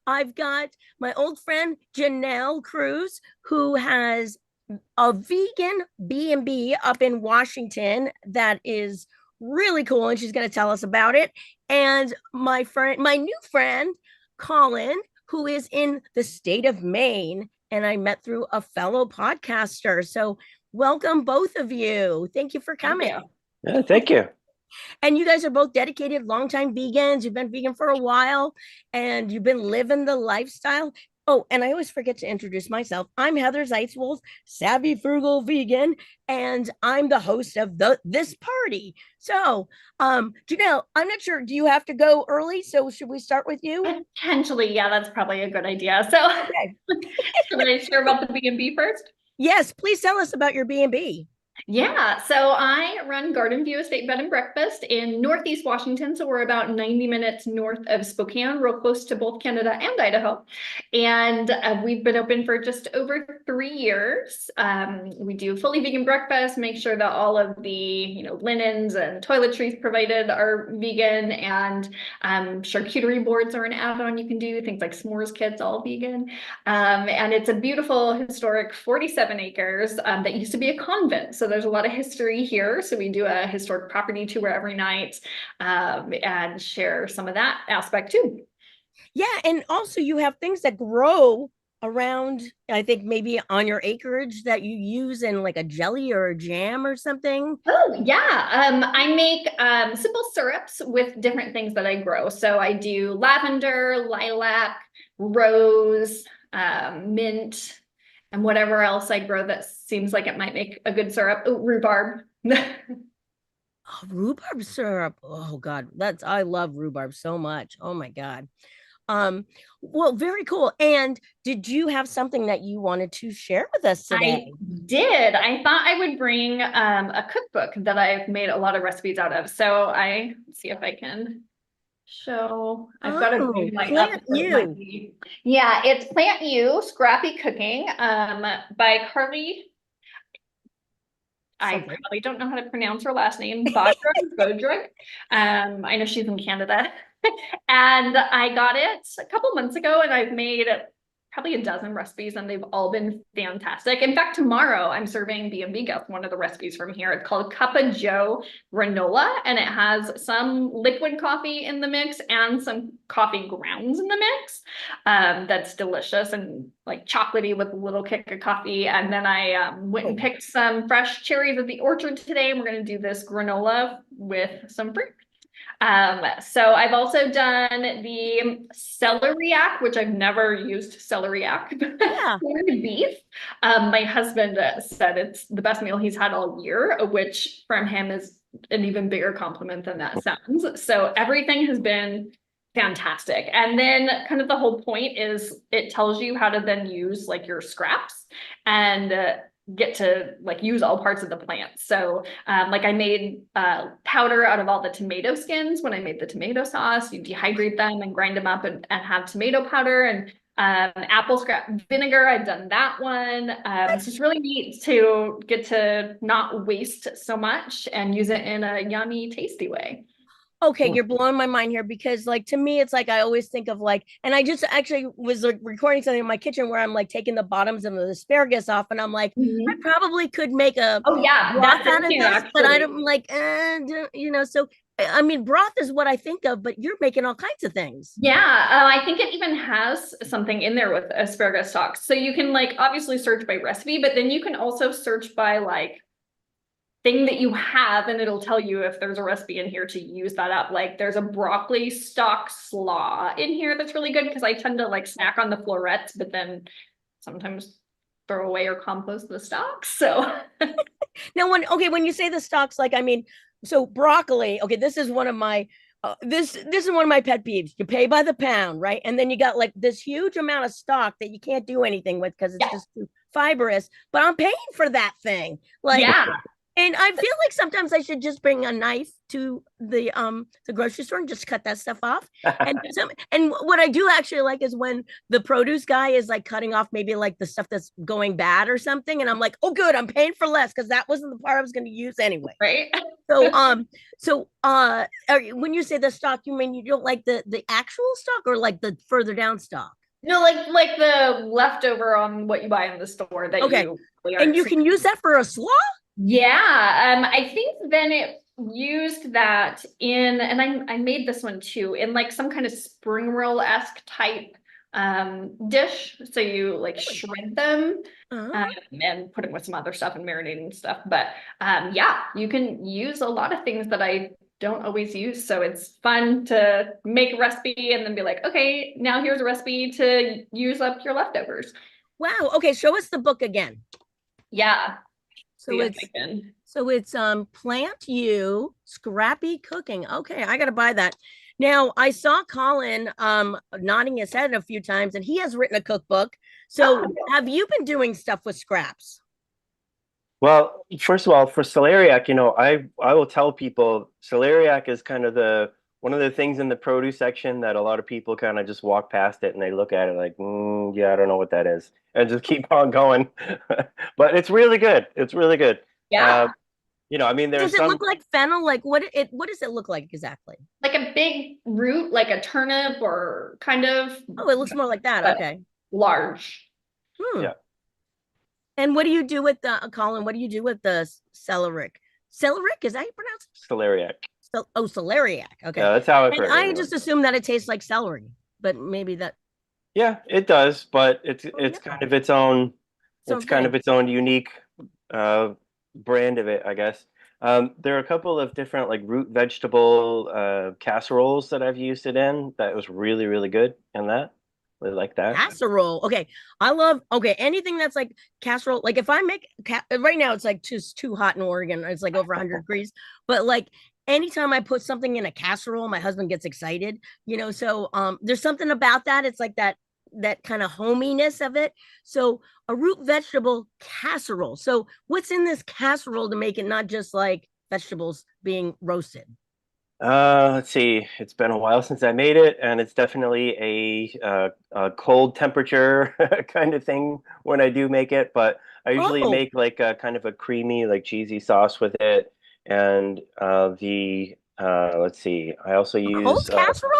I've got my old friend Janelle Cruz, who has a vegan B&B up in Washington that is really cool, and she's going to tell us about it. And my new friend, Colin, who is in the state of Maine, and I met through a fellow podcaster. So, welcome, both of you. Thank you for Thank coming. you. Yeah, thank you. And you guys are both dedicated, longtime vegans. You've been vegan for a while and you've been living the lifestyle. Oh, and I always forget to introduce myself. I'm Heather Zeitzwolfe, savvy frugal vegan, and I'm the host of this party. So, Janelle, I'm not sure. Do you have to go early? So should we start with you? Potentially, yeah, that's probably a good idea. So, Okay. should I share about the B&B first? Yes, please tell us about your B&B. Yeah, so I run Garden View Estate Bed and Breakfast in Northeast Washington. So we're about 90 minutes north of Spokane, real close to both Canada and Idaho. And we've been open for just over 3 years. We do fully vegan breakfast, make sure that all of the linens and toiletries provided are vegan, and charcuterie boards are an add-on you can do, things like s'mores kits, all vegan. And it's a beautiful historic 47 acres that used to be a convent. So there's a lot of history here. So we do a historic property tour every night and share some of that aspect too. Yeah, and also you have things that grow around, I think maybe on your acreage that you use in like a jelly or a jam or something. Oh, yeah. I make simple syrups with different things that I grow. So I do lavender, lilac, rose, mint, and whatever else I grow that seems like it might make a good syrup. Oh, rhubarb. Oh, rhubarb syrup. Oh God, I love rhubarb so much. Oh my God. Um, well, very cool. And did you have something that you wanted to share with us I today? did. I thought I would bring a cookbook that I've made a lot of recipes out of. So let's see if I can show. I've got a Oh, big light up, plant so it might you. be. Yeah, it's Plant You, Scrappy Cooking, by Carly. I Something. probably don't know how to pronounce her last name, Bodrick. I know she's in Canada. And I got it a couple months ago, and I've made probably a dozen recipes, and they've all been fantastic. In fact, tomorrow I'm serving B&B guests one of the recipes from here. It's called Cup of Joe Granola, and it has some liquid coffee in the mix and some coffee grounds in the mix. That's delicious and like chocolatey with a little kick of coffee. And then I went and Oh, picked some fresh cherries at the orchard today, and we're going to do this granola with some fruit. So I've also done the celeriac, which I've never used celeriac, yeah. corned beef. My husband said it's the best meal he's had all year, which from him is an even bigger compliment than that sounds. So everything has been fantastic. And then kind of the whole point is it tells you how to then use like your scraps and get to like use all parts of the plant. So like I made powder out of all the tomato skins when I made the tomato sauce. You dehydrate them and grind them up and have tomato powder, and apple scrap vinegar. I've done that one. It's just really neat to get to not waste so much and use it in a yummy, tasty way. Okay, you're blowing my mind here because, like, to me, it's like I always think of like, and I just actually was like recording something in my kitchen where I'm like taking the bottoms of the asparagus off, and I'm like, I Mhm. probably could make a Oh yeah, broth that's out in of here this, but I actually. don't like, so I mean, broth is what I think of, but you're making all kinds of things. Yeah, I think it even has something in there with asparagus stalks. So you can like obviously search by recipe, but then you can also search by like thing that you have, and it'll tell you if there's a recipe in here to use that up. Like there's a broccoli stalk slaw in here that's really good because I tend to like snack on the florets, but then sometimes throw away or compost the stalks. So Now, when you say the stocks, like, I mean, so broccoli. Okay, this is one of my this is one of my pet peeves. You pay by the pound, right? And then you got like this huge amount of stock that you can't do anything with because it's yeah, just too fibrous. But I'm paying for that thing, like. yeah. And I feel like sometimes I should just bring a knife to the grocery store and just cut that stuff off. And what I do actually like is when the produce guy is like cutting off maybe like the stuff that's going bad or something, and I'm like, oh good, I'm paying for less because that wasn't the part I was going to use anyway. Right. When you say the stock, you mean you don't like the actual stock or like the further down stock? No, like the leftover on what you buy in the store that Okay. you really And aren't. you can use that for a slaw? Yeah, I think then it used that in, and I made this one too, in like some kind of spring roll-esque type dish. So you like Really? shred them Uh-huh. and put them with some other stuff and marinating stuff. But yeah, you can use a lot of things that I don't always use. So it's fun to make a recipe and then be like, okay, now here's a recipe to use up your leftovers. Wow. Okay, show us the book again. Yeah, So see if it's I can. Plant You Scrappy Cooking. Okay, I gotta buy that. Now I saw Colin nodding his head a few times and he has written a cookbook. So Oh, have you been doing stuff with scraps? Well, first of all, for celeriac, I will tell people celeriac is kind of the one of the things in the produce section that a lot of people kind of just walk past it and they look at it like, yeah, I don't know what that is, and just keep on going. But it's really good. It's really good. Uh, yeah. I mean, Does there's it some. look like fennel? Like what does it look like exactly? Like a big root, like a turnip or kind of, Oh, it looks more like that. but Okay. large. Hmm. Yeah, And what do you do with the Colin? What do you do with the celeriac? Celeriac, is that how you pronounce it? celeriac. Celeriac. Okay. Yeah, that's how I've And heard it I anyway. just assume that it tastes like celery, but maybe that. Yeah, it does, but it's Oh it's yeah, kind of its own. its own It's kind of thing. its own unique uh, brand of it, I guess. There are a couple of different like root vegetable casseroles that I've used it in. That was really, really good in that. Really like that. Casserole. Okay. I love anything that's like casserole. Like if I make right now it's like just too hot in Oregon. It's like over 100 degrees. But like anytime I put something in a casserole, my husband gets excited, so there's something about that. It's like that kind of hominess of it. So a root vegetable casserole. So what's in this casserole to make it not just like vegetables being roasted? Let's see. It's been a while since I made it, and it's definitely a cold temperature kind of thing when I do make it. But I usually Oh, make like a kind of a creamy, like cheesy sauce with it, and the let's see. I also a cold use casserole?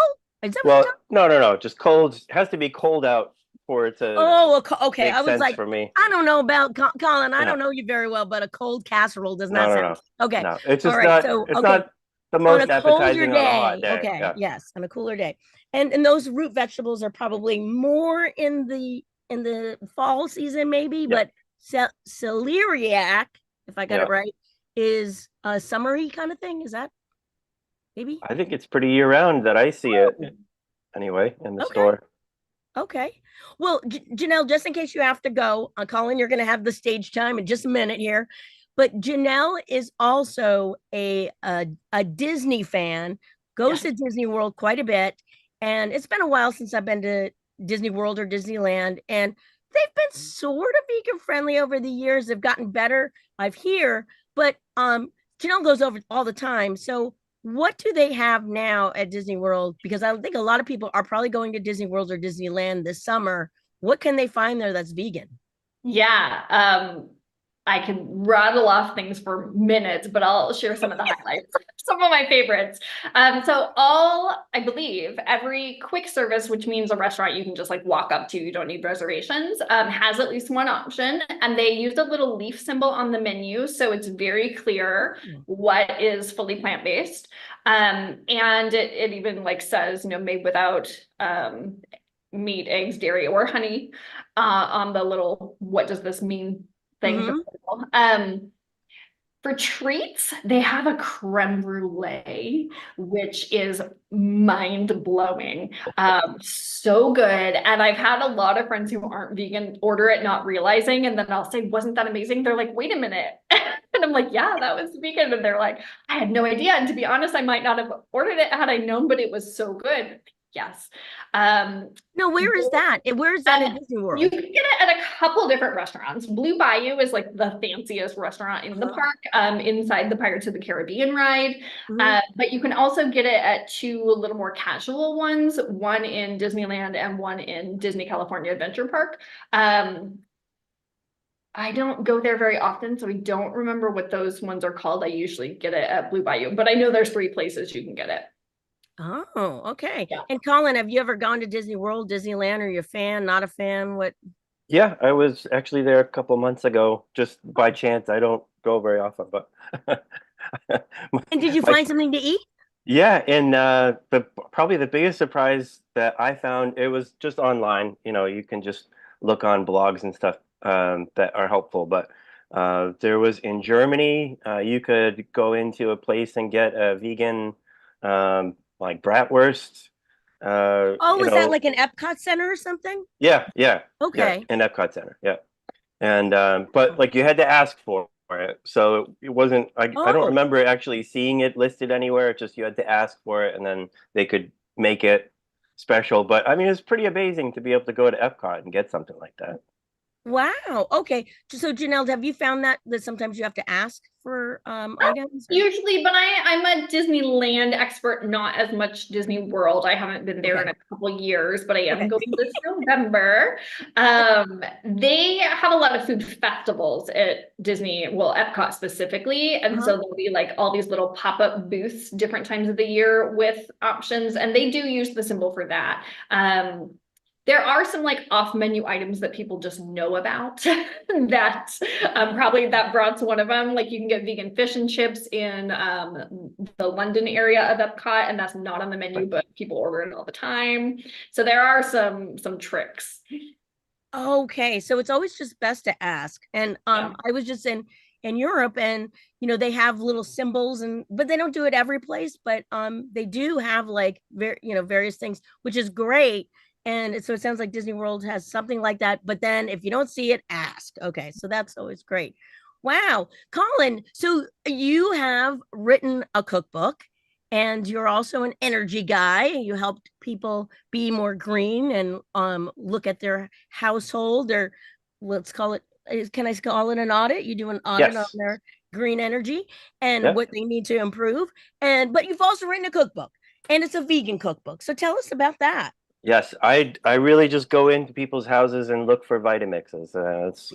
Is that what you're well, no, no, no, just cold. It has to be cold out for it to Oh, okay. make I was sense like, for me. I don't know about Colin. I No, don't know you very well, but a cold casserole does no, not no, sound no, okay. no. It's All just right. not. So, It's okay, not the on a most colder appetizing on a hot day. day. Okay, Yeah. yes, on a cooler day, and those root vegetables are probably more in the fall season, maybe. Yeah. But celeriac, if I got it Yeah. right, is a summery kind of thing. Is that maybe? I think it's pretty year round that I see it Oh, anyway in the okay. store. Okay. Well, Janelle, just in case you have to go, Colin, you're going to have the stage time in just a minute here. But Janelle is also a Disney fan, Yeah. goes to Disney World quite a bit, and it's been a while since I've been to Disney World or Disneyland, and they've been sort of vegan friendly over the years. They've gotten better, I've hear, but Janelle goes over all the time. So what do they have now at Disney World? Because I think a lot of people are probably going to Disney World or Disneyland this summer. What can they find there that's vegan? Yeah. I can rattle off things for minutes, but I'll share some of the highlights, some of my favorites. So I believe every quick service, which means a restaurant you can just like walk up to, you don't need reservations, has at least one option. And they used a little leaf symbol on the menu. So it's very clear what is fully plant-based. And it even like says, made without meat, eggs, dairy, or honey on the little, what does this mean thing for Mm-hmm. people. For treats, they have a creme brulee, which is mind blowing. So good. And I've had a lot of friends who aren't vegan order it, not realizing. And then I'll say, wasn't that amazing? They're like, wait a minute. And I'm like, yeah, that was vegan. And they're like, I had no idea. And to be honest, I might not have ordered it had I known, but it was so good. Yes. Um, No, where is that? Where is that in Disney you World? can get it at a couple different restaurants. Blue Bayou is like the fanciest restaurant in the Uh-huh. park, inside the Pirates of the Caribbean ride. Mm-hmm. But you can also get it at two little more casual ones, one in Disneyland and one in Disney California Adventure Park. Um, I don't go there very often, so I don't remember what those ones are called. I usually get it at Blue Bayou, but I know there's 3 places you can get it. Oh, okay. Yeah. And Colin, have you ever gone to Disney World, Disneyland? Are you a fan, not a fan? What? Yeah, I was actually there a couple months ago, just by chance. I don't go very often, but my, And did you my find something to eat? yeah, and the probably the biggest surprise that I found, it was just online. You know, you can just look on blogs and stuff that are helpful. But there was in Germany, you could go into a place and get a vegan like bratwurst. Oh, You is that know, like an Epcot Center or something? yeah, yeah, yeah, Okay. in Epcot Center, yeah. And but like you had to ask for it, so it wasn't. I don't Oh, remember actually seeing it listed anywhere. It's just you had to ask for it, and then they could make it special. But I mean, it's pretty amazing to be able to go to Epcot and get something like that. wow. Okay. So Janelle, have you found that sometimes you have to ask for items or? Usually, but I'm a Disneyland expert, not as much Disney World. I haven't been there in Okay. a couple years, but I am Okay. going this November. They have a lot of food festivals at Disney, well, Epcot specifically. And Uh-huh. so there'll be like all these little pop-up booths different times of the year with options, and they do use the symbol for that. There are some like off menu items that people just know about that probably that brought's one of them. Like you can get vegan fish and chips in the London area of Epcot, and that's not on the menu, but people order it all the time. So there are some tricks. Okay, so it's always just best to ask. And Yeah. I was just in Europe, and they have little symbols, and but they don't do it every place, but they do have like various things, which is great. And so it sounds like Disney World has something like that, but then if you don't see it, ask. Okay, so that's always great. Wow, Colin, so you have written a cookbook, and you're also an energy guy. You helped people be more green and look at their household, or let's call it, can I call it an audit? You do an audit on Yes. their green energy and Yeah. what they need to improve. And but you've also written a cookbook, and it's a vegan cookbook. So tell us about that. Yes. I really just go into people's houses and look for Vitamixes. It's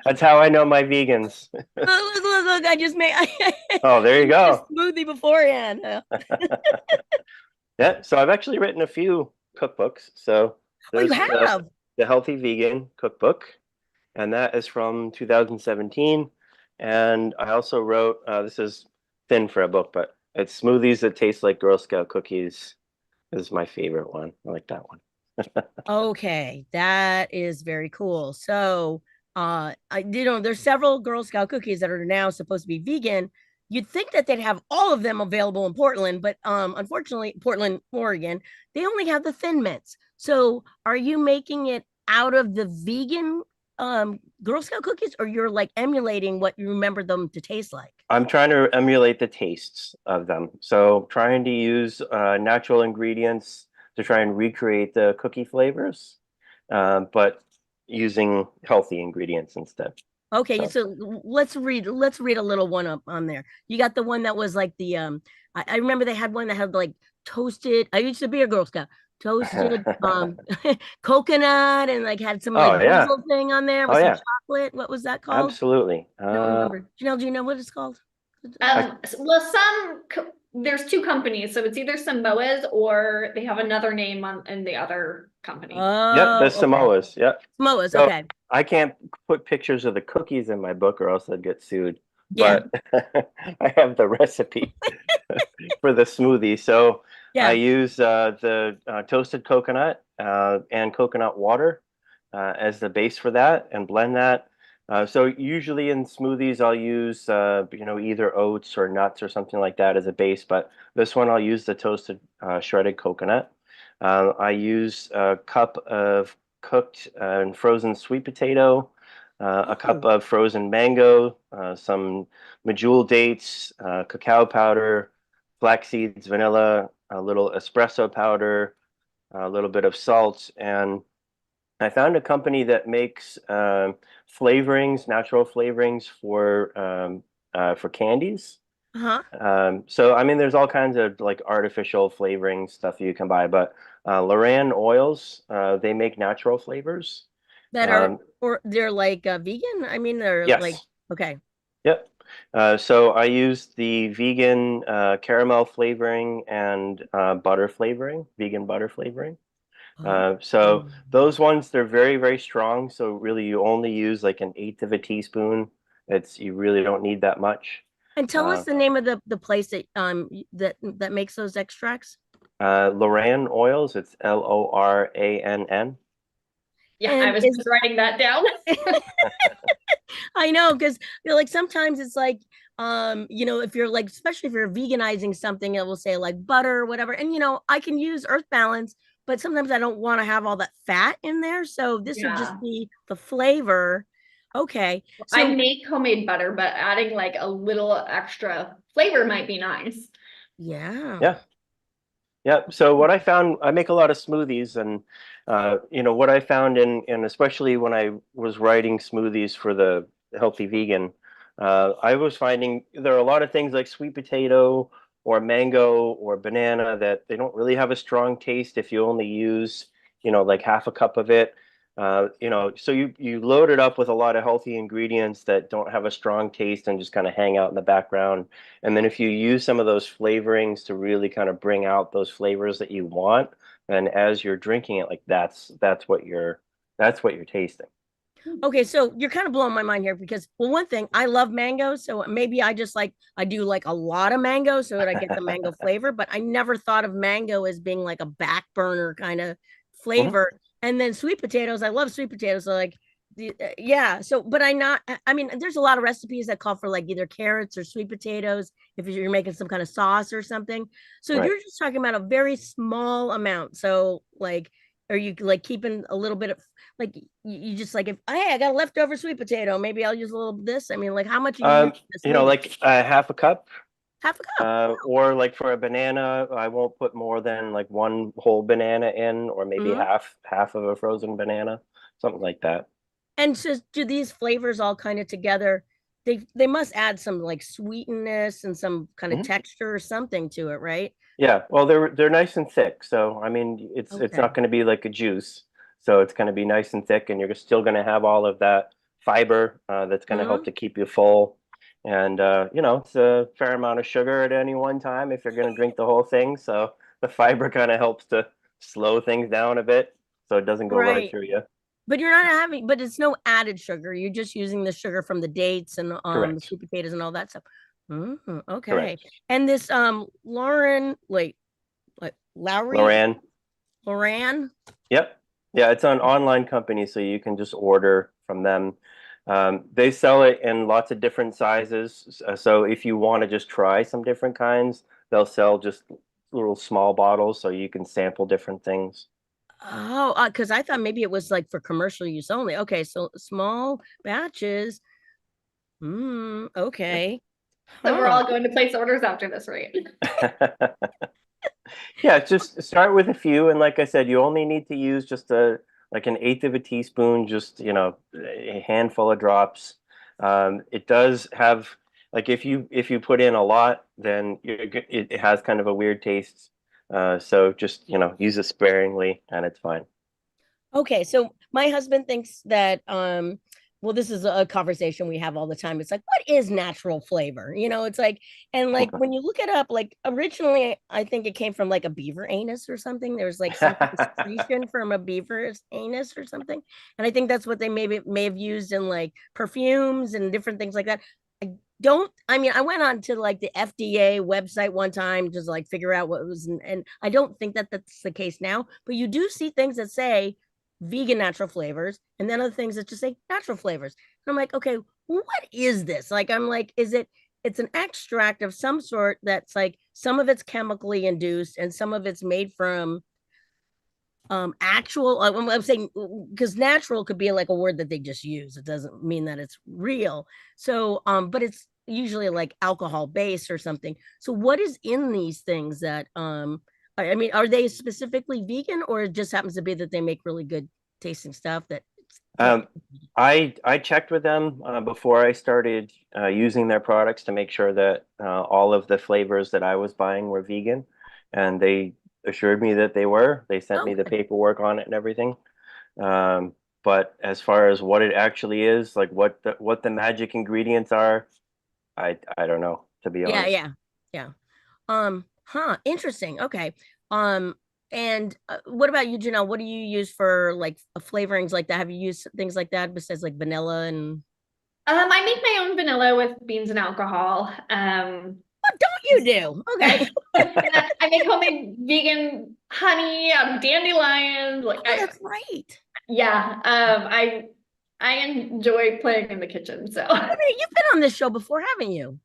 that's how I know my vegans. Look, I just made I Oh, there you made a go. smoothie beforehand. Yeah. So I've actually written a few cookbooks. So Oh, you there's have. the Healthy Vegan Cookbook, and that is from 2017. And I also wrote, this is thin for a book, but it's Smoothies That Taste Like Girl Scout Cookies is my favorite one. I like that one. Okay, that is very cool. So, there's several Girl Scout cookies that are now supposed to be vegan. You'd think that they'd have all of them available in Portland, but unfortunately, Portland, Oregon, they only have the Thin Mints. So, are you making it out of the vegan Girl Scout cookies, or you're like emulating what you remember them to taste like? I'm trying to emulate the tastes of them. So trying to use natural ingredients to try and recreate the cookie flavors, but using healthy ingredients instead. Okay, So, so let's read a little one up on there. You got the one that was like the I remember they had one that had like toasted. I used to be a Girl Scout. Toasted coconut, and like had some oh like yeah, drizzle thing on there oh with some yeah, chocolate. What was that called? absolutely. I don't remember. Janelle, do you know what it's called? I, Well, there's two companies, so it's either Samoa's or they have another name on in the other company. yep, the Oh, okay. Samoas. Yep. Samoa's, So okay. I can't put pictures of the cookies in my book or else I'd get sued. Yeah, But I have the recipe for the smoothie. So I yeah. use the toasted coconut and coconut water as the base for that and blend that. So usually in smoothies, I'll use either oats or nuts or something like that as a base. But this one, I'll use the toasted shredded coconut. I use a cup of cooked and frozen sweet potato, a cup Oh, of frozen mango, some medjool dates, cacao powder, flax seeds, vanilla, a little espresso powder, a little bit of salt, and I found a company that makes flavorings, natural flavorings for candies. uh-huh. So I mean, there's all kinds of like artificial flavoring stuff you can buy, but Loran oils, they make natural flavors, that are, or they're like vegan? I mean, they're like, Yes. okay. Yep. So I use the vegan caramel flavoring and butter flavoring, vegan butter flavoring. Oh. So those ones, they're very, very strong. So really, you only use like an eighth of a teaspoon. You really don't need that much. And tell us Uh, the name of the place that that makes those extracts. Loran oils, it's Lorann. Yeah, I And was is just writing that down. I know because like sometimes it's like if you're like especially if you're veganizing something, it will say like butter or whatever. And I can use earth balance, but sometimes I don't want to have all that fat in there. So this would just Yeah. be the flavor. Okay. I So make homemade butter, but adding like a little extra flavor might be nice. yeah. Yeah. Yeah. So what I found, I make a lot of smoothies, and what I found in especially when I was writing smoothies for the healthy vegan, I was finding there are a lot of things like sweet potato or mango or banana that they don't really have a strong taste if you only use, like half a cup of it. So you load it up with a lot of healthy ingredients that don't have a strong taste and just kind of hang out in the background. And then if you use some of those flavorings to really kind of bring out those flavors that you want, and as you're drinking it, like that's what you're tasting. Okay, so you're kind of blowing my mind here because, well, one thing, I love mango, so maybe I do like a lot of mango so that I get the mango flavor, but I never thought of mango as being like a back burner kind of Mhm. flavor. And then sweet potatoes, I love sweet potatoes, so like yeah, so but I mean, there's a lot of recipes that call for like either carrots or sweet potatoes if you're making some kind of sauce or something. So Right. you're just talking about a very small amount. So like are you like keeping a little bit of like you just like if hey I got a leftover sweet potato maybe I'll use a little of this. I mean like how much are you using in a smoothie? Like half a cup, Half a cup. or like for a banana, I won't put more than like one whole banana in, or maybe Mhm. half of a frozen banana, something like that. And so do these flavors all kind of together? They must add some like sweetness and some kind of Mhm. texture or something to it, right? Yeah, well, they're nice and thick, so I mean, it's Okay. not going to be like a juice, so it's going to be nice and thick, and you're still going to have all of that fiber that's going to help Mhm. to keep you full, and it's a fair amount of sugar at any one time if you're going to drink the whole thing, so the fiber kind of helps to slow things down a bit, so it doesn't go right Right. through you. But you're not having, but it's no added sugar. You're just using the sugar from the dates and the Correct. sweet potatoes and all that stuff. Okay. Correct. And this Lauren, wait, like Lowry, Loran. Loran. Yep. Yeah, it's an online company, so you can just order from them. They sell it in lots of different sizes. So if you want to just try some different kinds, they'll sell just little small bottles so you can sample different things. Oh, because I thought maybe it was like for commercial use only. Okay, so small batches. Okay. So we're Huh. all going to place orders after this, right? Yeah, just start with a few, and like I said, you only need to use just a like an eighth of a teaspoon, just a handful of drops. It does have like if you put in a lot, then it has kind of a weird taste. So just use it sparingly, and it's fine. Okay, so my husband thinks that well this is a conversation we have all the time. It's like what is natural flavor? It's like and like when you look it up like originally I think it came from like a beaver anus or something. There's like some kind of secretion from a beaver's anus or something. And I think that's what they maybe may have used in like perfumes and different things like that. I mean I went on to like the FDA website one time just like figure out what was and I don't think that that's the case now, but you do see things that say vegan natural flavors and then other things that just say natural flavors. And I'm like, okay, what is this? Like, I'm like, it's an extract of some sort that's like some of it's chemically induced and some of it's made from actual I'm saying because natural could be like a word that they just use. It doesn't mean that it's real. So but it's usually like alcohol based or something. So what is in these things that I mean, are they specifically vegan or it just happens to be that they make really good tasting stuff that Um, I checked with them before I started using their products to make sure that all of the flavors that I was buying were vegan, and they assured me that they were. They sent oh me the good. paperwork on it and everything. Um, but as far as what it actually is, like what the magic ingredients are, I don't know, to be Yeah, honest. yeah, yeah. Interesting. Okay. Um, and what about you, Janelle? What do you use for like flavorings like that? Have you used things like that besides like vanilla and I make my own vanilla with beans and alcohol. what don't you do? Okay. I make homemade vegan honey out of dandelions. Like Oh, that's great. yeah, I enjoy playing in the kitchen. So, I mean, you've been on this show before, haven't you?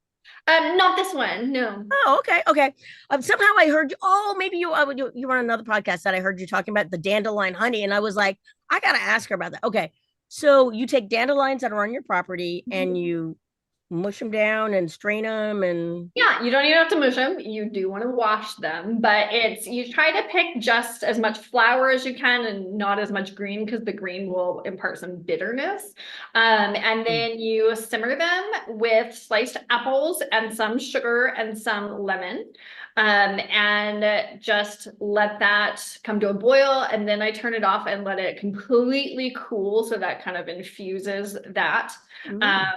not this one, no. Oh, okay, okay. Somehow I heard you. Oh, maybe you were on another podcast that I heard you talking about the dandelion honey, and I was like, I gotta ask her about that. Okay, so you take dandelions that are on your property and you mush them down and strain them, and Yeah, you don't even have to mush them. You do want to wash them, but you try to pick just as much flour as you can and not as much green because the green will impart some bitterness. And then you simmer them with sliced apples and some sugar and some lemon. And just let that come to a boil. And then I turn it off and let it completely cool. So that kind of infuses that. Um,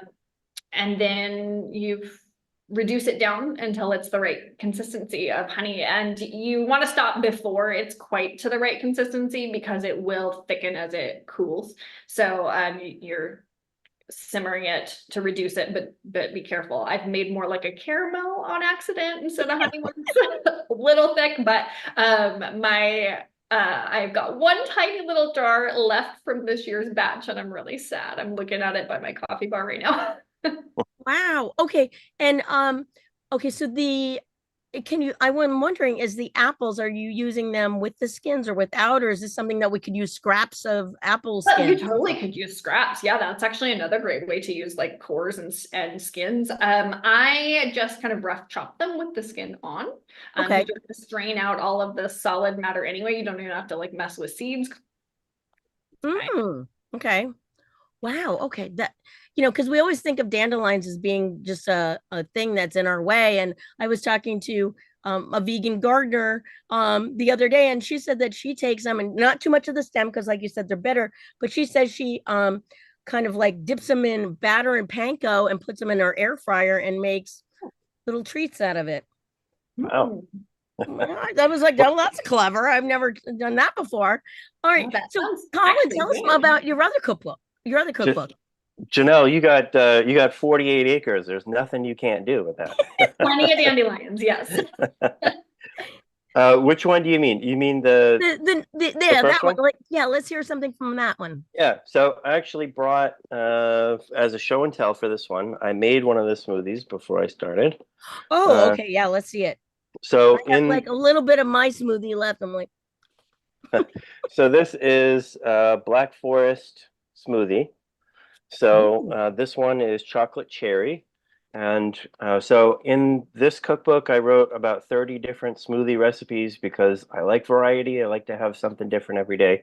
and then you reduce it down until it's the right consistency of honey. And you want to stop before it's quite to the right consistency because it will thicken as it cools. So you're simmering it to reduce it, but be careful. I've made more like a caramel on accident instead of honey ones. A little thick, but I've got one tiny little jar left from this year's batch, and I'm really sad. I'm looking at it by my coffee bar right now. wow. Okay. And okay, so the can you I'm wondering, is the apples, are you using them with the skins or without, or is this something that we could use scraps of apple Well, you skins? totally could use scraps. Yeah, that's actually another great way to use like cores and skins. I just kind of rough chop them with the skin on. You Okay. just have to strain out all of the solid matter anyway. You don't even have to like mess with seeds. Okay. Wow. Okay. That, because we always think of dandelions as being just a thing that's in our way. And I was talking to a vegan gardener the other day, and she said that she takes them and not too much of the stem because, like you said, they're bitter. But she says she kind of like dips them in batter and panko and puts them in her air fryer and makes little treats out of it. Wow. That was like, oh, that's clever. I've never done that before. All right. Oh, that So, sounds Colin, actually tell us good. about your other cookbook. Your other Ja- cookbook. Janelle, you got 48 acres. There's nothing you can't do with that. Plenty of dandelions, yes. Which one do you mean? You mean the Yeah, that first one. one? Like, yeah, let's hear something from that one. Yeah. So I actually brought as a show and tell for this one. I made one of the smoothies before I started. Oh, Uh, okay. Yeah, let's see it. I so got in like a little bit of my smoothie left. I'm like, so this is Black Forest smoothie. So this one is chocolate cherry. And so in this cookbook, I wrote about 30 different smoothie recipes because I like variety. I like to have something different every day.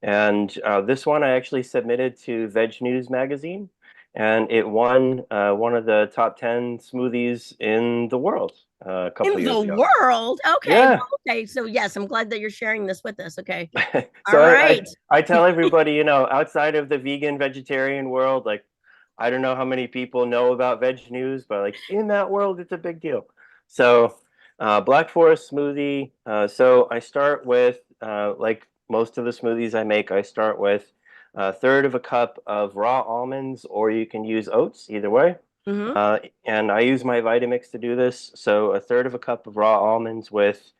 And this one I actually submitted to Veg News magazine, and it won one of the top 10 smoothies in the world a couple in of the years ago. world. Okay. Yeah. Well, okay. So, yes, I'm glad that you're sharing this with us. Okay. All So right. I tell everybody, outside of the vegan vegetarian world, like I don't know how many people know about Veg News, but like in that world, it's a big deal. So Black Forest smoothie. So I start with like most of the smoothies I make, I start with a third of a cup of raw almonds, or you can use oats, either way. Mm-hmm. And I use my Vitamix to do this. So a third of a cup of raw almonds with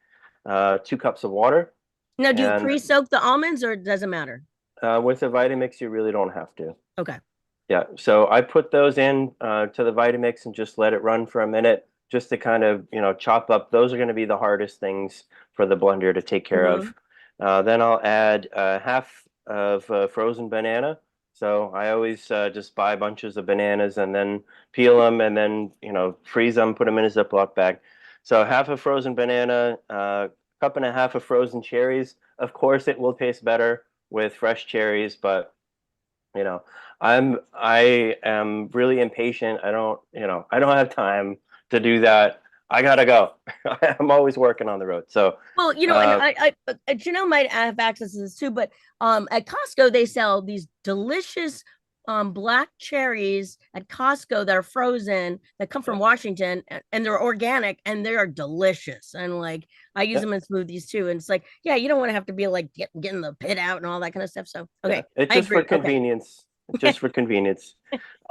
2 cups of water. Now, do you And pre-soak the almonds or it doesn't matter? with a Vitamix, you really don't have to. Okay. Yeah, so I put those in to the Vitamix and just let it run for a minute, just to kind of, chop up. Those are going to be the hardest things for the blender to take care Mm-hmm. of. Then I'll add half of frozen banana. So I always just buy bunches of bananas and then peel them and then, freeze them, put them in a Ziploc bag. So half a frozen banana, cup and a half of frozen cherries. Of course, it will taste better with fresh cherries, but you know, I am really impatient. I don't have time to do that. I gotta go. I'm always working on the road. So, Well, and uh, Janelle might have access to this too, but at Costco they sell these delicious black cherries at Costco that are frozen that come from yeah, Washington and they're organic and they are delicious. And like I use yeah, them in smoothies too. And it's like, yeah, you don't want to have to be like getting the pit out and all that kind of stuff. So yeah. okay, It's I just for agree. Okay. convenience. Just for convenience.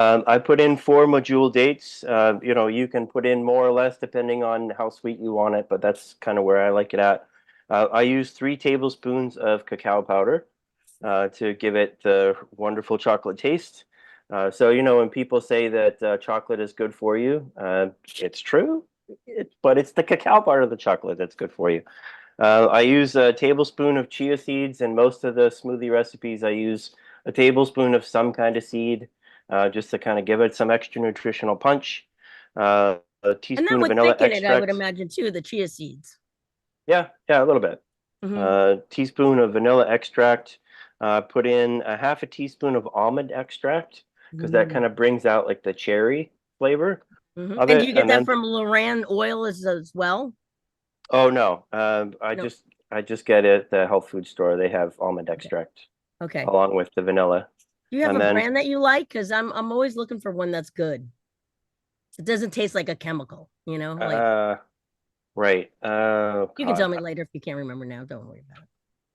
I put in 4 module dates. You can put in more or less depending on how sweet you want it, but that's kind of where I like it at. I use 3 tablespoons of cacao powder to give it the wonderful chocolate taste. So, when people say that chocolate is good for you, it's true, but it's the cacao part of the chocolate that's good for you. I use a tablespoon of chia seeds. In most of the smoothie recipes, I use a tablespoon of some kind of seed, just to kind of give it some extra nutritional punch. A And that teaspoon of would vanilla thicken it, I would extract. imagine too, the chia seeds. Yeah, yeah, a little bit. Hmm. Teaspoon of vanilla extract. Put in a half a teaspoon of almond extract because that kind of brings out like the cherry flavor of And do it. you get And that then, from Loran oil as well? oh no, I No. just I just get it at the health food store. They have almond Okay. extract Okay. along with the vanilla. Do you have And a then, brand that you like? Because I'm always looking for one that's good. It doesn't taste like a chemical, like uh, right. Oh you can God. tell me later if you can't remember now. Don't worry about it.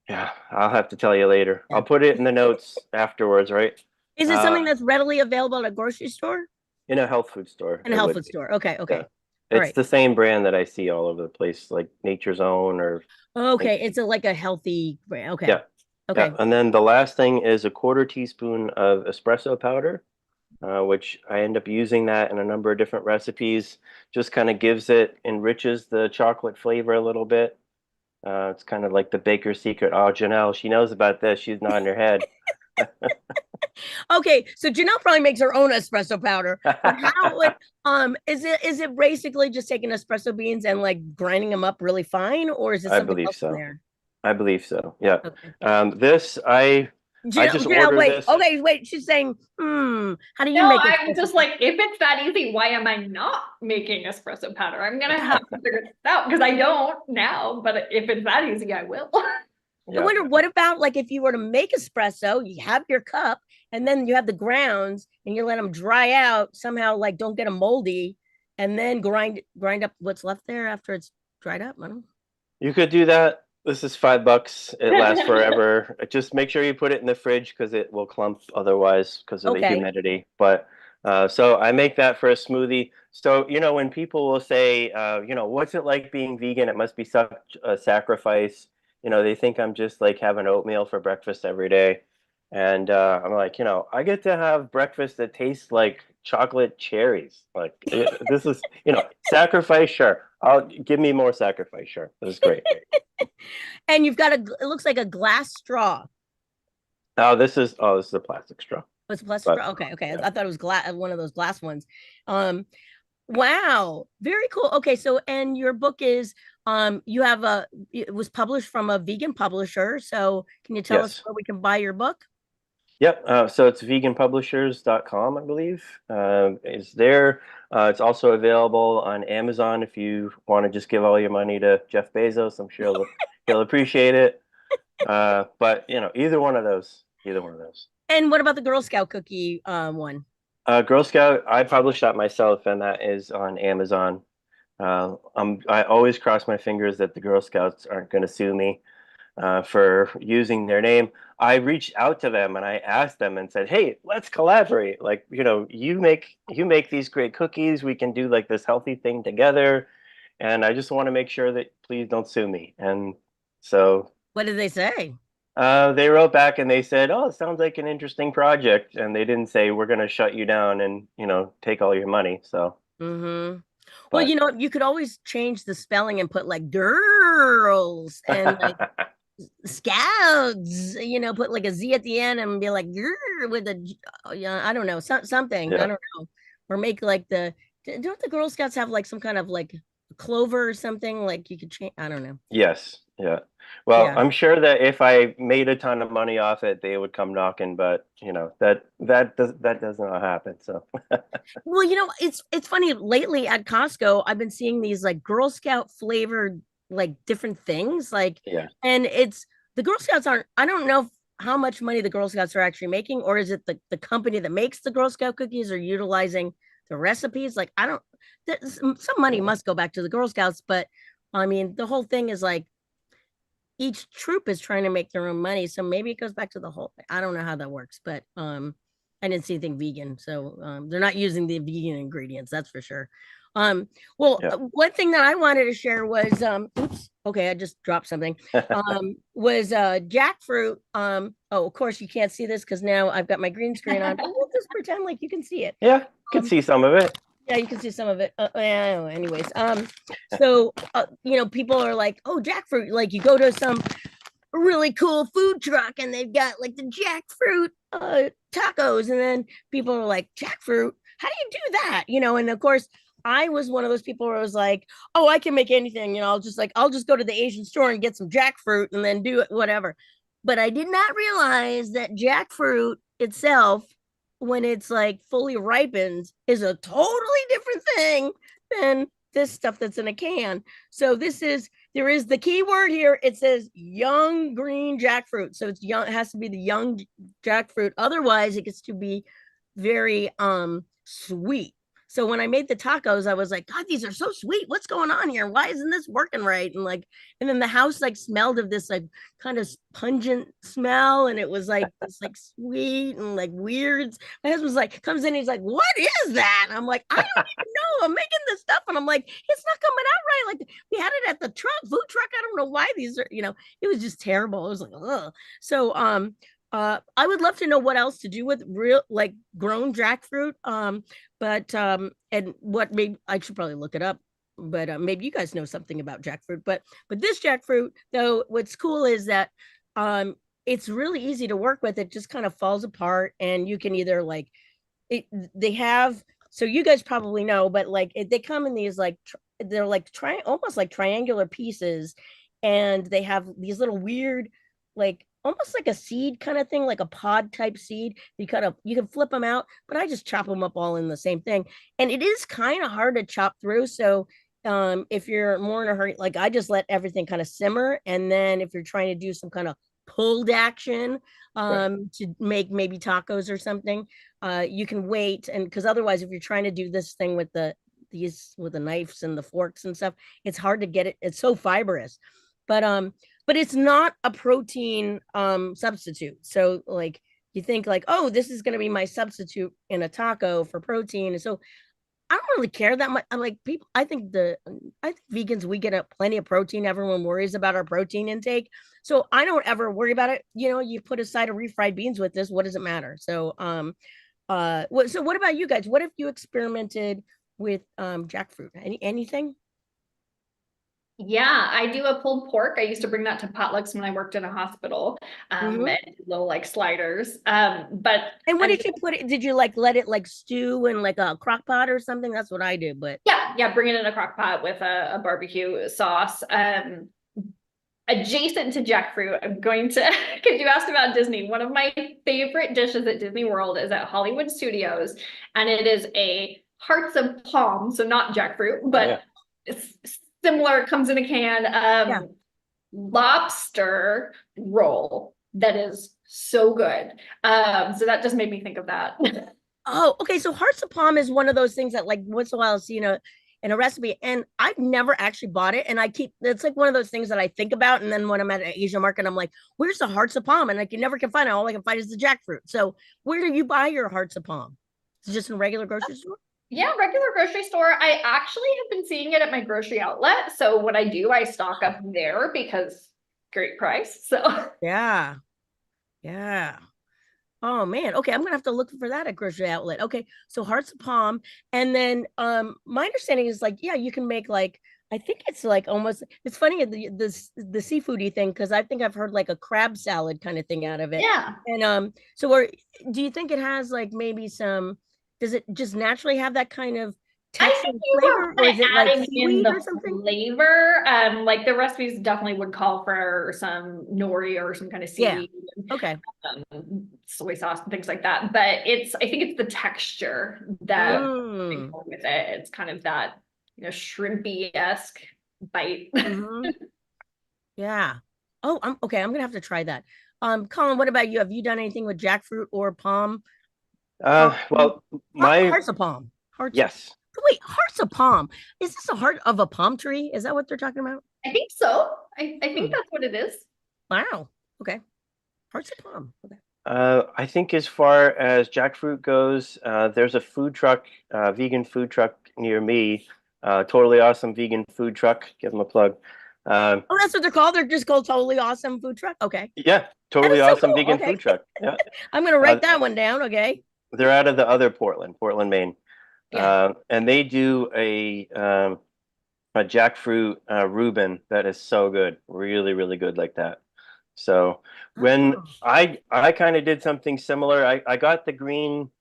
Yeah, I'll have to tell you later. Yeah. I'll put it in the notes afterwards, right? Is it something Uh, that's readily available at a grocery store in a health food store, and a it health would food be. store? Okay, Yeah. okay. All It's right. the same brand that I see all over the place, like Nature's Own or Okay. Nature's. It's like a healthy brand. Okay. Yeah. Yeah. Okay. And then the last thing is a quarter teaspoon of espresso powder, which I end up using that in a number of different recipes. Just kind of enriches the chocolate flavor a little bit. It's kind of like the baker's secret. Oh, Janelle, she knows about this. She's nodding her head. Okay. So Janelle probably makes her own espresso powder, but how would is it basically just taking espresso beans and like grinding them up really fine, or is it I something believe else in so. there? I believe so. Yeah. Okay. This I just Janelle, order wait. this. Okay, wait. She's saying, how do you No, make I'm espresso just like, if it's that easy, why am I not making espresso powder? I'm gonna have to figure this out because I don't now, but if it's that easy, I will. I Yeah. wonder what about like if you were to make espresso, you have your cup and then you have the grounds and you let them dry out somehow, like don't get them moldy, and then grind up what's left there after it's dried up. I don't know. You could do that. This is $5. It lasts forever. Just make sure you put it in the fridge because it will clump otherwise because of the Okay. humidity. But so I make that for a smoothie. So, when people will say, what's it like being vegan? It must be such a sacrifice. They think I'm just like having oatmeal for breakfast every day. And I'm like, I get to have breakfast that tastes like chocolate cherries. Like this is, sacrifice, sure. I'll give me more sacrifice, sure. This is great. And you've got it looks like a glass straw. Oh, this is a plastic straw. Oh, it's a plastic But straw. Okay, okay. yeah. I thought it was glass, one of those glass ones. Um, wow, very cool. Okay, so and your book is you have it was published from a vegan publisher. So can you tell us Yes. where we can buy your book? Yep. So it's veganpublishers.com, I believe. Is there. It's also available on Amazon if you want to just give all your money to Jeff Bezos. I'm sure he'll appreciate it. But either one of those. Either one of those. And what about the Girl Scout cookie one? Girl Scout, I published that myself, and that is on Amazon. I always cross my fingers that the Girl Scouts aren't going to sue me for using their name. I reached out to them and I asked them and said, "Hey, let's collaborate. Like, you make these great cookies. We can do like this healthy thing together, and I just want to make sure that please don't sue me." And so What did they say? they wrote back and they said, "Oh, it sounds like an interesting project," and they didn't say we're going to shut you down and take all your money. So, Mm-hmm. Well, but you could always change the spelling and put like girls and like scouts, put like a Z at the end and be like "Grr," with yeah, I don't know, something, I yeah. don't know, or make like don't the Girl Scouts have like some kind of like clover or something like you could change? I don't know. Yes. Yeah. Well, Yeah. I'm sure that if I made a ton of money off it, they would come knocking, but that does not happen. So Well, it's funny lately at Costco, I've been seeing these like Girl Scout flavored like different things like, yeah. and it's the Girl Scouts aren't, I don't know how much money the Girl Scouts are actually making, or is it the company that makes the Girl Scout cookies or utilizing the recipes? Like, I don't, some money Yeah. must go back to the Girl Scouts, but I mean, the whole thing is like each troop is trying to make their own money. So maybe it goes back to the whole, I don't know how that works, but I didn't see anything vegan. So they're not using the vegan ingredients, that's for sure. Well, Yeah. one thing that I wanted to share was oops, okay, I just dropped something. Was jackfruit. Oh, of course you can't see this because now I've got my green screen on, but we'll just pretend like you can see it. Yeah, could Um, see some of it. yeah, you can see some of it. Anyways, so people are like, "Oh, jackfruit!" Like you go to some really cool food truck and they've got like the jackfruit tacos, and then people are like, "Jackfruit? How do you do that?" And of course, I was one of those people where I was like, "Oh, I can make anything." I'll just go to the Asian store and get some jackfruit and then do it, whatever. But I did not realize that jackfruit itself, when it's like fully ripened, is a totally different thing than this stuff that's in a can. So there is the key word here. It says young green jackfruit. So it's young, it has to be the young jackfruit. Otherwise, it gets to be very sweet. So when I made the tacos, I was like, God, these are so sweet. What's going on here? Why isn't this working right? And then the house like smelled of this like kind of pungent smell, and it was like this like sweet and like weird. My husband's like, comes in, he's like, "What is that?" And I'm like, "I don't even know. I'm making this stuff," and I'm like, "It's not coming out right." Like we had it at the food truck. I don't know why these are. It was just terrible. It was like, ugh. So I would love to know what else to do with real like grown jackfruit. But and what maybe I should probably look it up. But maybe you guys know something about jackfruit. But this jackfruit, though, what's cool is that um it's really easy to work with. It just kind of falls apart, and you can either like it. They have, so you guys probably know, but like they come in these like they're like almost like triangular pieces, and they have these little weird like almost like a seed kind of thing, like a pod type seed. You can flip them out, but I just chop them up all in the same thing. And it is kind of hard to chop through. So if you're more in a hurry, like I just let everything kind of simmer. And then if you're trying to do some kind of pulled action Right. to make maybe tacos or something, you can wait. And because otherwise, if you're trying to do this thing with the knives and the forks and stuff, it's hard to get it. It's so fibrous. But it's not a protein substitute. So like you think like, oh, this is going to be my substitute in a taco for protein. And so I don't really care that much. I'm like people. I think vegans, we get plenty of protein. Everyone worries about our protein intake, so I don't ever worry about it. You put a side of refried beans with this. What does it matter? So what about you guys? What if you experimented with jackfruit? Anything? Yeah, I do a pulled pork. I used to bring that to potlucks when I worked in a hospital, Mm-hmm. and little like sliders. But And what I mean, did you put it? Did you like let it like stew in like a crock pot or something? That's what I do. But yeah, bring it in a crock pot with a barbecue sauce. Adjacent to jackfruit, I'm going to, because you asked about Disney, one of my favorite dishes at Disney World is at Hollywood Studios, and it is a hearts of palm, so not jackfruit, Oh yeah. but it's similar, comes in a can, yeah. lobster roll that is so good. So that just made me think of that. Oh, okay. So hearts of palm is one of those things that like once in a while I'll see in a recipe, and I've never actually bought it. And it's like one of those things that I think about, and then when I'm at an Asian market, I'm like, "Where's the hearts of palm?" And I can never can find it. All I can find is the jackfruit. So where do you buy your hearts of palm? It's just in a regular grocery store. Yeah, regular grocery store. I actually have been seeing it at my grocery outlet. So when I do, I stock up there because great price. So Yeah, yeah. Oh man. Okay, I'm gonna have to look for that at grocery outlet. Okay, so hearts of palm, and then my understanding is like, yeah, you can make like I think it's like almost it's funny the seafoody thing because I think I've heard like a crab salad kind of thing out of it. yeah. And so where do you think it has like maybe some does it just naturally have that kind of I texture think and you flavor, were or is it like adding in seaweed or the something? flavor. Like the recipes definitely would call for some nori or some kind of Yeah. seaweed, Okay. soy sauce and things like that. But I think it's the texture that Mm. with it. It's kind of that, shrimpy-esque bite. Hmm. Yeah. Oh, I'm okay. I'm gonna have to try that. Colin, what about you? Have you done anything with jackfruit or palm? Well, my Hearts of palm. Hearts. yes. Wait, hearts of palm. Is this a heart of a palm tree? Is that what they're talking about? I think so. I think Hmm. that's what it is. Wow. Okay. Hearts of palm. Okay. I think as far as jackfruit goes, there's a food truck, vegan food truck near me. Totally awesome vegan food truck. Give them a plug. Um, Oh, that's what they're called. They're just called Totally Awesome Food Truck. Okay. yeah, That totally is so awesome cool. vegan Okay. food truck. Yeah, I'm gonna uh, write that one down. Okay. they're out of the other Portland, Maine, Yeah. and they do a jackfruit Reuben that is so good, really, really good like that. So when Oh. I kind of did something similar, I got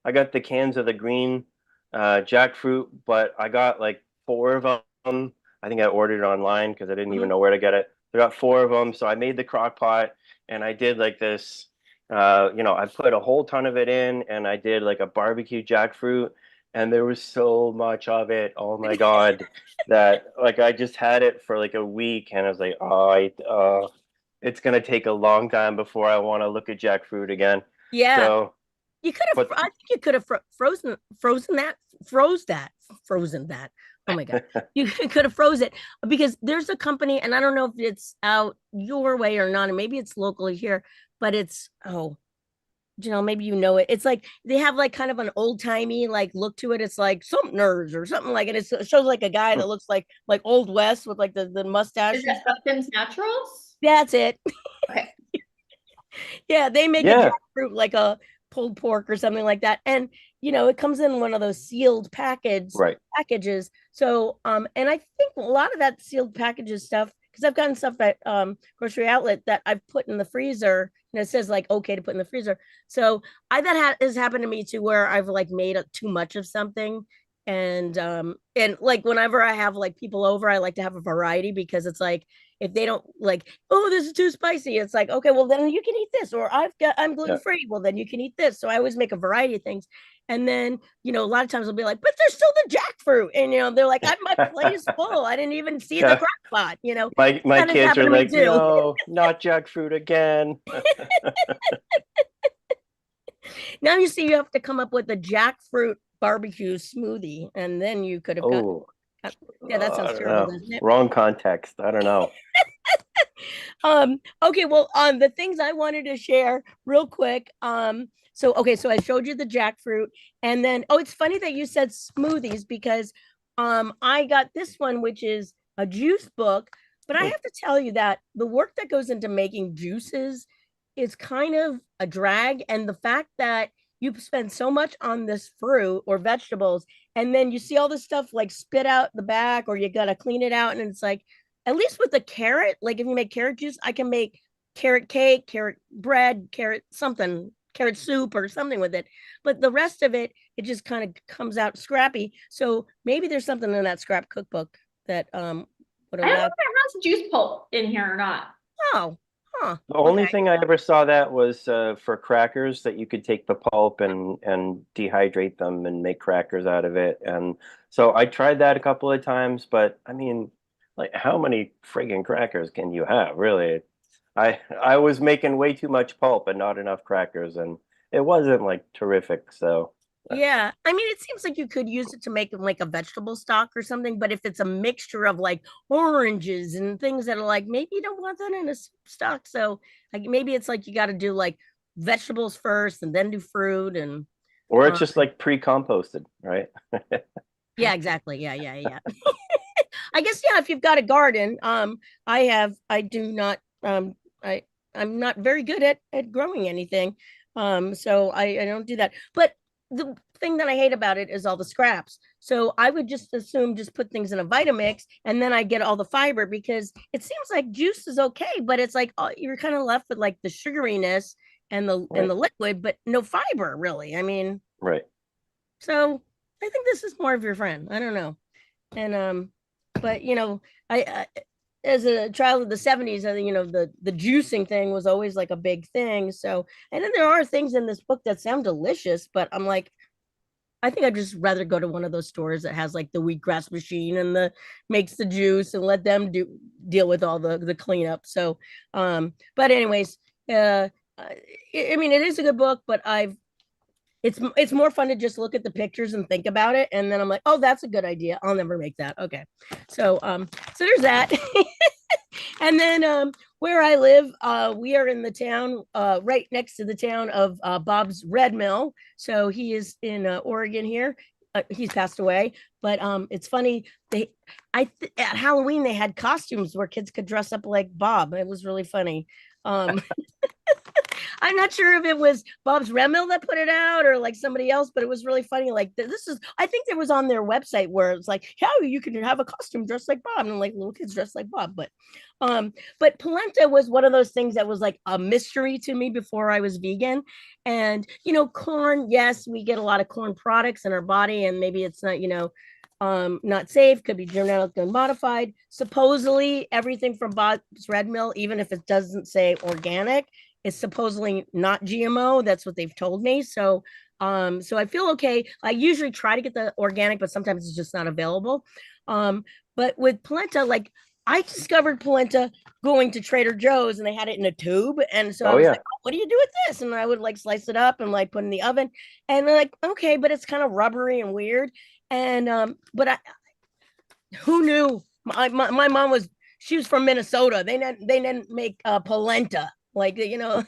I got the cans of the green jackfruit, but I got like four of them. I think I ordered it online because I didn't even Mhm. know where to get it. I got four of them, so I made the crock pot and I did like this. I put a whole ton of it in, and I did like a barbecue jackfruit, and there was so much of it. Oh my God, that like I just had it for like a week, and I was like, it's gonna take a long time before I want to look at jackfruit again. Yeah. So, You could have. but I think you could have frozen that. Oh my god, you could have froze it because there's a company, and I don't know if it's out your way or not, and maybe it's locally here, but it's maybe you know it. It's like they have like kind of an old timey like look to it. It's like some nerds or something like it. It shows like a guy that looks like Old West with like the mustache Is and it stuff. Upton's Naturals? That's it. Okay. Yeah, they make a yeah, jackfruit like a pulled pork or something like that. And it comes in one of those sealed right. packages. So and I think a lot of that sealed packages stuff, because I've gotten stuff at grocery outlet that I've put in the freezer and it says like okay to put in the freezer. So has happened to me too, where I've like made too much of something. And like whenever I have like people over, I like to have a variety because it's like if they don't like, oh, this is too spicy, it's like, okay, well then you can eat this, or I'm gluten Yeah. free, well then you can eat this. So I always make a variety of things. And then a lot of times I'll be like, but there's still the jackfruit, and they're like, my plate is full, I didn't even see the Yeah. crock pot. My That has kids happened are to me like, too. no, not jackfruit again. Now you see, you have to come up with a jackfruit barbecue smoothie, and then you could have got. Oh, Yeah, that I sounds don't terrible, know. doesn't it? Wrong context. I don't know. Okay, well, the things I wanted to share real quick. So I showed you the jackfruit, and then it's funny that you said smoothies because I got this one, which is a juice book, but I Hmm. have to tell you that the work that goes into making juices is kind of a drag, and the fact that you spend so much on this fruit or vegetables, and then you see all this stuff like spit out the back, or you gotta clean it out, and it's like, at least with the carrot, like if you make carrot juice, I can make carrot cake, carrot bread, carrot something, carrot soup or something with it. But the rest of it, it just kind of comes out scrappy. So maybe there's something in that scrap cookbook that would I don't know allow. if it has juice pulp in here or not. Oh, huh. The only Okay. thing I ever saw that was for crackers that you could take the pulp and dehydrate them and make crackers out of it. And so I tried that a couple of times, but I mean, like how many friggin' crackers can you have, really? I was making way too much pulp and not enough crackers, and it wasn't like terrific. So Yeah, I mean, it seems like you could use it to make like a vegetable stock or something, but if it's a mixture of like oranges and things that are like, maybe you don't want that in a stock. So like maybe it's like you got to do like vegetables first and then do fruit and or it's uh, just like pre-composted, right? yeah, exactly. Yeah, yeah, yeah. I guess yeah, if you've got a garden, I do not I I'm not very good at growing anything. So I don't do that. But the thing that I hate about it is all the scraps. So I would just assume just put things in a Vitamix and then I get all the fiber, because it seems like juice is okay, but it's like you're kind of left with like the sugariness and the Right, liquid, but no fiber really. I mean, right. so I think this is more of your friend. I don't know. And but you know, I as a child of the 70s, I think you know the juicing thing was always like a big thing. So, and then there are things in this book that sound delicious, but I'm like, I think I'd just rather go to one of those stores that has like the wheatgrass machine and the makes the juice and let them deal with all the cleanup. So, but anyways, I mean, it is a good book, but it's more fun to just look at the pictures and think about it, and then I'm like, oh, that's a good idea. I'll never make that. Okay, so there's that. And then where I live, we are in the town right next to the town of Bob's Red Mill. So he is in Oregon here. He's passed away, but it's funny. At Halloween they had costumes where kids could dress up like Bob. It was really funny. Um, I'm not sure if it was Bob's Red Mill that put it out or like somebody else, but it was really funny. Like this is, I think there was on their website where it's like, how you can have a costume dressed like Bob and like little kids dressed like Bob. But polenta was one of those things that was like a mystery to me before I was vegan. And you know, corn, yes, we get a lot of corn products in our body, and maybe it's not, you know, not safe, could be genetically modified. Supposedly, everything from Bob's Red Mill, even if it doesn't say organic, is supposedly not GMO. That's what they've told me. So I feel okay. I usually try to get the organic, but sometimes it's just not available. But with polenta, like I discovered polenta going to Trader Joe's and they had it in a tube. And so I Oh was yeah. like, oh, what do you do with this? And I would like slice it up and like put in the oven. And they're like, okay, but it's kind of rubbery and weird. And who knew? My mom was, she was from Minnesota. They didn't make polenta, like, you know.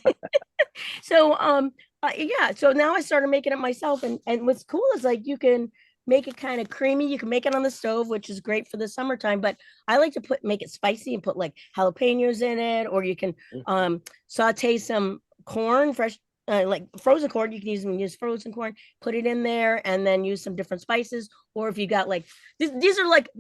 So yeah, so now I started making it myself, and what's cool is like you can make it kind of creamy. You can make it on the stove, which is great for the summertime, but I like to make it spicy and put like jalapenos in it, or you can saute some corn, fresh like frozen corn. You can use frozen corn, put it in there, and then use some different spices. Or if you got like these are like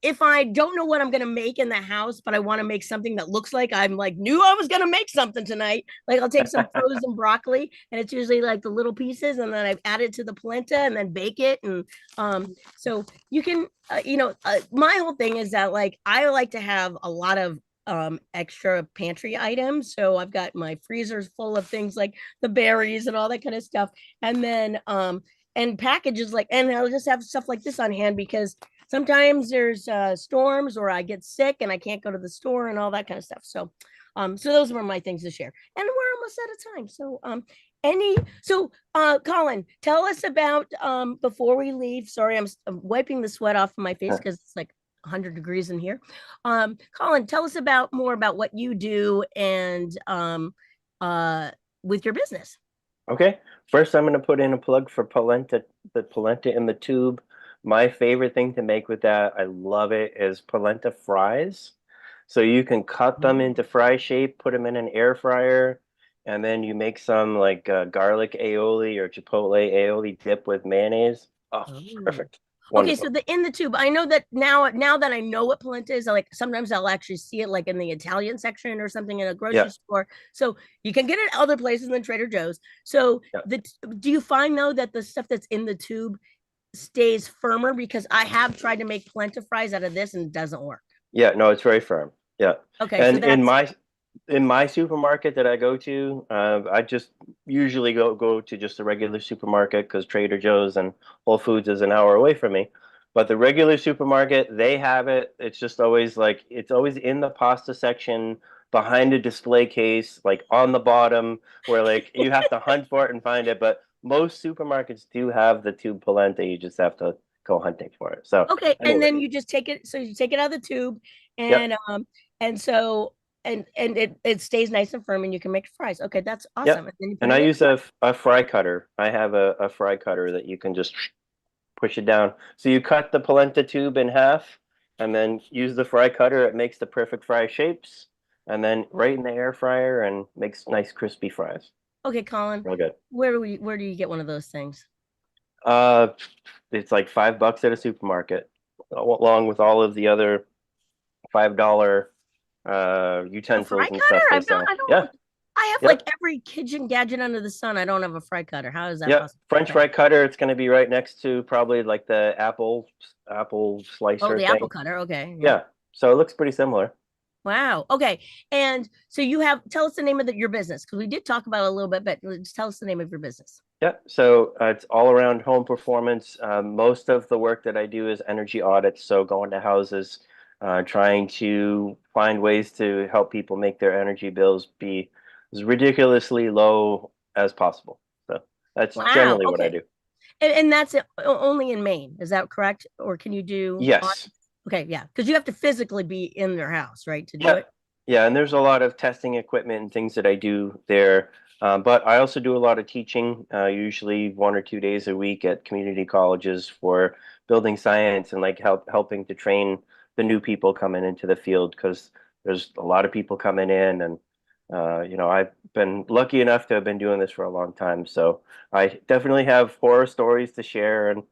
if I don't know what I'm gonna make in the house, but I want to make something that looks like I'm like knew I was gonna make something tonight. Like I'll take some frozen broccoli, and it's usually like the little pieces, and then I add it to the polenta, and then bake it. And so you can, my whole thing is that like I like to have a lot of extra pantry items. So I've got my freezers full of things like the berries and all that kind of stuff. And then and packages like, and I'll just have stuff like this on hand because sometimes there's storms or I get sick and I can't go to the store and all that kind of stuff. So those were my things to share. And we're almost out of time. Colin, tell us about before we leave. Sorry, I'm wiping the sweat off of my face because it's like 100 degrees in here. Colin, tell us more about what you do and with your business. Okay. First, I'm going to put in a plug for polenta, the polenta in the tube. My favorite thing to make with that, I love it, is polenta fries. So you can cut them into fry shape, put them in an air fryer, and then you make some like garlic aioli or chipotle aioli dip with mayonnaise. Oh, perfect. Okay, Wonderful. so the in the tube. I know that now that I know what polenta is, like sometimes I'll actually see it like in the Italian section or something in a grocery Yeah. store. So you can get it other places than Trader Joe's. So Yeah. do you find though that the stuff that's in the tube stays firmer? Because I have tried to make polenta fries out of this and it doesn't work. Yeah, no, it's very firm. Yeah. Okay, so And that's in my supermarket that I go to, I just usually go to just a regular supermarket because Trader Joe's and Whole Foods is an hour away from me. But the regular supermarket, they have it. It's just always like it's always in the pasta section behind a display case, like on the bottom, where like you have to hunt for it and find it. But most supermarkets do have the tube polenta. You just have to go hunting for it. So okay, and anyway, then you just take it. So you take it out of the tube, yep, and so and it stays nice and firm, and you can make fries. Okay, that's awesome. yep. And then you put And it I in. use a fry cutter. I have a fry cutter that you can just push it down. So you cut the polenta tube in half and then use the fry cutter. It makes the perfect fry shapes and then right in the air fryer and makes nice crispy fries. Okay, Colin, Real good. where do you get one of those things? Uh, it's like $5 at a supermarket, along with all of the other $5 A fry utensils and cutter? stuff they I've not. sell. I don't. Yeah, I have like every kitchen gadget under the sun. I don't have a fry cutter. How is that possible? French fry cutter. It's going to be right next to probably like the apple Oh, slicer the thing. apple cutter. Okay. Yeah. So it looks pretty similar. Wow. Okay. And so tell us the name of your business, because we did talk about it a little bit, but just tell us the name of your business. Yeah. So it's all around home performance. Most of the work that I do is energy audits. So going to houses, trying to find ways to help people make their energy bills be as ridiculously low as possible. So that's Wow. generally what I Okay. do. And that's only in Maine. Is that correct? Or can you do Yes. Okay, yeah. Because you have to physically be in their house, right, to do Yeah. it? Yeah, and there's a lot of testing equipment and things that I do there. But I also do a lot of teaching, usually 1 or 2 days a week at community colleges for building science and like helping to train the new people coming into the field because there's a lot of people coming in and I've been lucky enough to have been doing this for a long time. So I definitely have horror stories to share and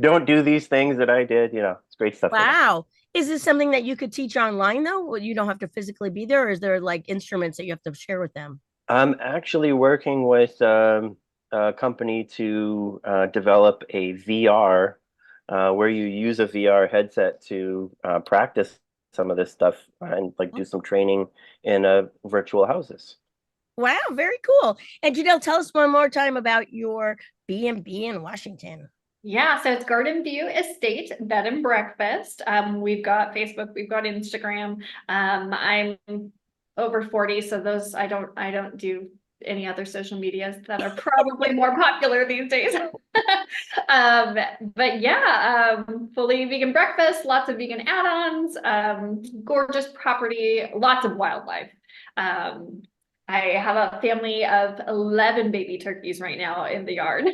don't do these things that I did. It's great stuff like that. Wow. Is this something that you could teach online though? Well, you don't have to physically be there, or is there like instruments that you have to share with them? I'm actually working with a company to develop a VR where you use a VR headset to practice some of this stuff and like do some training in virtual houses. Wow, very cool. And Janelle, tell us one more time about your B&B in Washington. Yeah, so it's Garden View Estate Bed and Breakfast. We've got Facebook, we've got Instagram. I'm over 40, so those I don't do any other social medias that are probably more popular these days. But yeah, fully vegan breakfast, lots of vegan add-ons, gorgeous property, lots of wildlife. I have a family of 11 baby turkeys right now in the yard.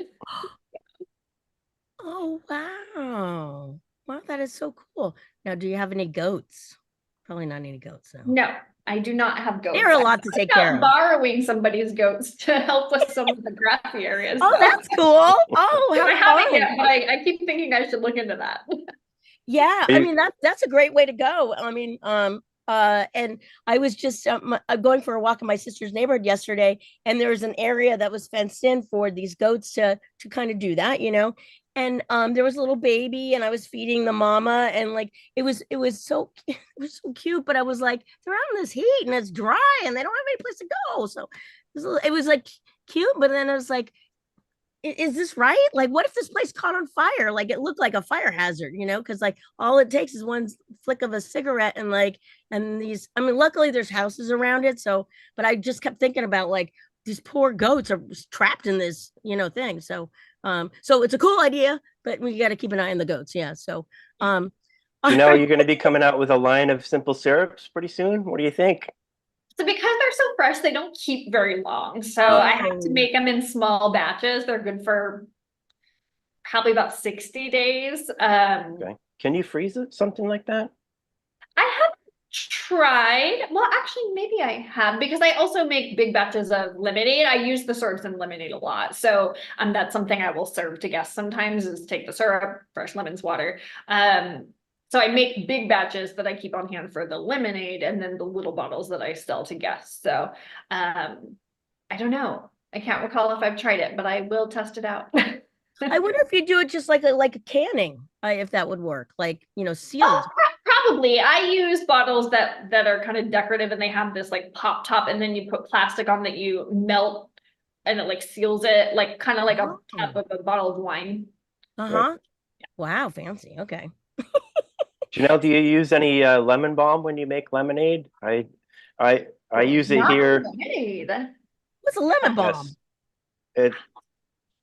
Oh, wow. Wow, that is so cool. Now, do you have any goats? Probably not any goats, though. No, I do not have goats. They're a lot to take care of. Borrowing somebody's goats to help with some of the grassy areas. Oh, that's cool. Oh, how I haven't fun. yet, but I keep thinking I should look into that. Yeah, I mean that's a great way to go. I mean, and I was just going for a walk in my sister's neighborhood yesterday, and there was an area that was fenced in for these goats to kind of do that, And there was a little baby, and I was feeding the mama, and like it was so it was so cute. But I was like, they're out in this heat, and it's dry, and they don't have any place to go. So it was like cute, but then I was like, is this right? Like, what if this place caught on fire? Like, it looked like a fire hazard, because like all it takes is one flick of a cigarette and these, I mean, luckily there's houses around it. So, but I just kept thinking about like these poor goats are trapped in this, thing. So it's a cool idea, but we got to keep an eye on the goats. Yeah. So, you're going to be coming out with a line of simple syrups pretty soon. What do you think? So because they're so fresh, they don't keep very long. So I have to make them in small batches. They're good for probably about 60 days. Okay. Can you freeze it? Something like that? I haven't tried. Well, actually, maybe I have because I also make big batches of lemonade. I use the syrups in lemonade a lot. So that's something I will serve to guests sometimes is take the syrup, fresh lemons, water. So I make big batches that I keep on hand for the lemonade and then the little bottles that I sell to guests. So I don't know. I can't recall if I've tried it, but I will test it out. I wonder if you do it just like a canning, if that would work, like, sealed. Oh, probably. I use bottles that are kind of decorative and they have this like pop top and then you put plastic on that you melt and it like seals it, like kind of like a top of a bottle of wine. Uh-huh. Yeah. Wow, fancy. Okay. Janelle, do you use any lemon balm when you make lemonade? I use it here. Lemonade. What's a lemon balm? Yes.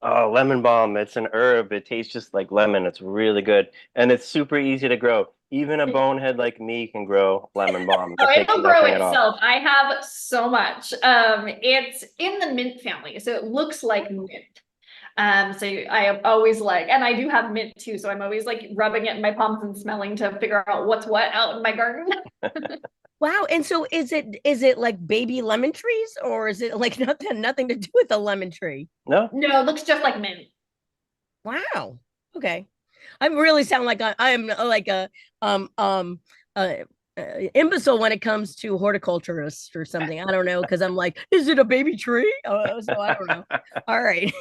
Lemon balm. It's an herb. It tastes just like lemon. It's really good. And it's super easy to grow. Even a bonehead like me can grow lemon balm. It'll grow itself. I have so much. It's in the mint family, so it looks like mint. So I always and I do have mint too, so I'm always like rubbing it in my palms and smelling to figure out what's what out in my garden. Wow. And so is it like baby lemon trees, or is it like nothing to do with the lemon tree? No, it looks just like mint. Wow. Okay. I really sound like I am like a imbecile when it comes to horticulturists or something. I don't know, because I'm like, is it a baby tree? So I don't know. All right.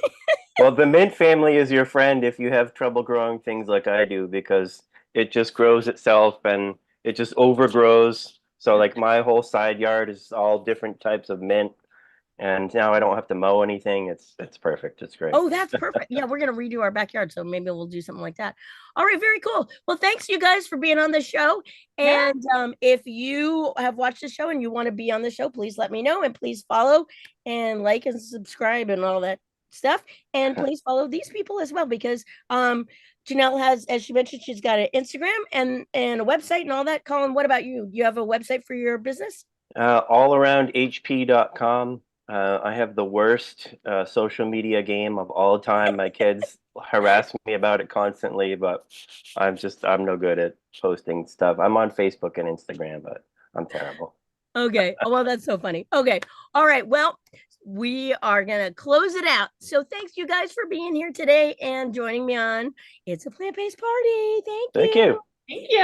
Well, the mint family is your friend if you have trouble growing things like I do, because it just grows itself and it just overgrows. So like my whole side yard is all different types of mint, and now I don't have to mow anything. It's perfect. It's great. Oh, that's perfect. Yeah, we're gonna redo our backyard, so maybe we'll do something like that. All right, very cool. Well, thanks you guys for being on the show. Yeah. And if you have watched the show and you want to be on the show, please let me know, and please follow and like and subscribe and all that stuff. And please follow these people as well, because Janelle has, as she mentioned, she's got an Instagram and a website and all that. Colin, what about you? You have a website for your business? Allaroundhp.com. I have the worst social media game of all time. My kids harass me about it constantly, but I'm no good at posting stuff. I'm on Facebook and Instagram, but I'm terrible. Okay. Oh, well, that's so funny. Okay. All right. Well, we are going to close it out. So thanks you guys for being here today and joining me on It's a Plant-Based Party. Thank Thank you. you. Thank you.